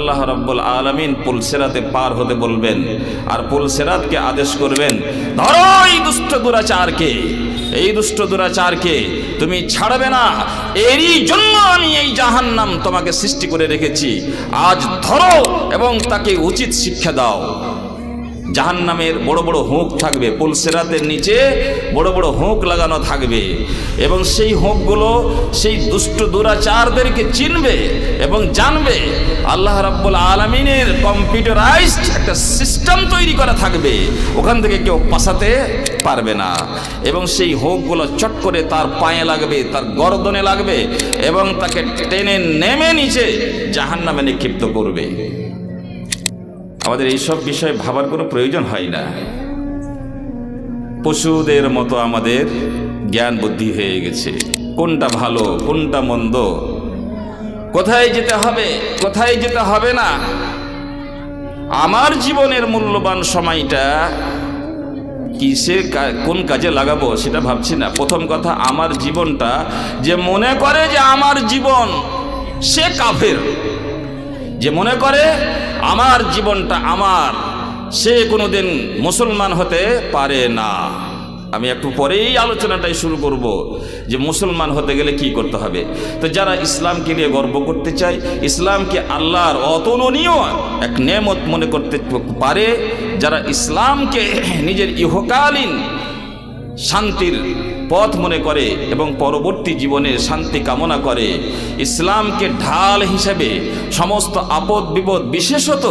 আল্লাহ রাব্বুল আলামিন পুলসিরাতে পার হতে বলবেন আর পুলসিরাতকে আদেশ করবেন, ধরো এই দুষ্ট দুরাচারকে, এই দুষ্ট দুরাচারকে তুমি ছাড়বে না, এরই জন্য আমি এই জাহান্নাম তোমাকে সৃষ্টি করে রেখেছি, আজ ধরো এবং তাকে উচিত শিক্ষা দাও। জাহান্নামের বড় বড় হুঁক থাকবে, পুলসিরাতের নিচে বড় বড় হুঁক লাগানো থাকবে এবং সেই হুঁকগুলো সেই দুষ্ট দুরাচারদেরকে চিনবে এবং জানবে। আল্লাহ রাব্বুল আলামিনের কম্পিউটারাইজড একটা সিস্টেম তৈরি করা থাকবে, ওখান থেকে কেউ পাসাতে পারবে না এবং সেই হুঁকগুলো চট করে তার পায়ে লাগবে, তার গর্দনে লাগবে এবং তাকে টেনে নেমে নিচে জাহান্নামে নিক্ষিপ্ত করবে। আমাদের এইসব বিষয়ে ভাবার কোনো প্রয়োজন হয় না। পশুদের মতো আমাদের জ্ঞান বুদ্ধি হয়ে গেছে, কোনটা ভালো কোনটা মন্দ, কোথায় যেতে হবে কোথায় যেতে হবে না। আমার জীবনের মূল্যবান সময়টা কোন কাজে লাগাবো সেটা ভাবছি না। প্রথম কথা, আমার জীবনটা যে মনে করে যে আমার জীবন, সে কাফের। যে মনে করে আমার জীবনটা আমার, সে কোনোদিন মুসলমান হতে পারে না। আমি একটু পরেই আলোচনাটাই শুরু করব যে মুসলমান হতে গেলে কি করতে হবে। তো যারা ইসলামকে নিয়ে গর্ব করতে চায়, ইসলামকে আল্লাহর অতুলনীয় এক নেমত মনে করতে পারে, যারা ইসলামকে নিজের ইহকালীন শান্তির পথ মনে করে এবং পরবর্তী জীবনে শান্তি কামনা করে, ইসলামকে ঢাল হিসেবে সমস্ত আপদ বিপদ, বিশেষত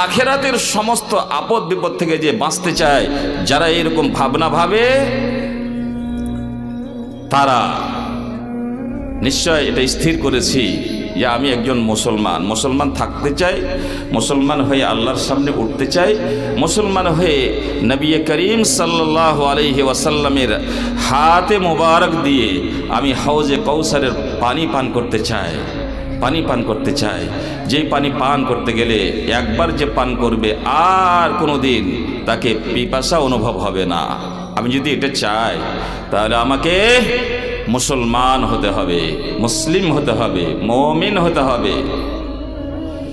আখেরাতের সমস্ত আপদ বিপদ থেকে যে বাঁচতে চায়, যারা এরকম ভাবনা ভাবে, তারা নিশ্চয় এটা স্থির করেছি যে আমি একজন মুসলমান থাকতে চাই, মুসলমান হয়ে আল্লাহর সামনে উঠতে চাই, মুসলমান হয়ে নবী করিম সাল্লাল্লাহু আলাইহি ওয়াসাল্লামের হাতে মোবারক দিয়ে আমি হাউজে কাউসারের পানি পান করতে চাই। যেই পানি পান করতে গেলে একবার যে পান করবে আর কোনো দিন তাকে পিপাসা অনুভব হবে না। আমি যদি এটা চাই তাহলে আমাকে মুসলমান হতে হবে, মুসলিম হতে হবে, মুমিন হতে হবে।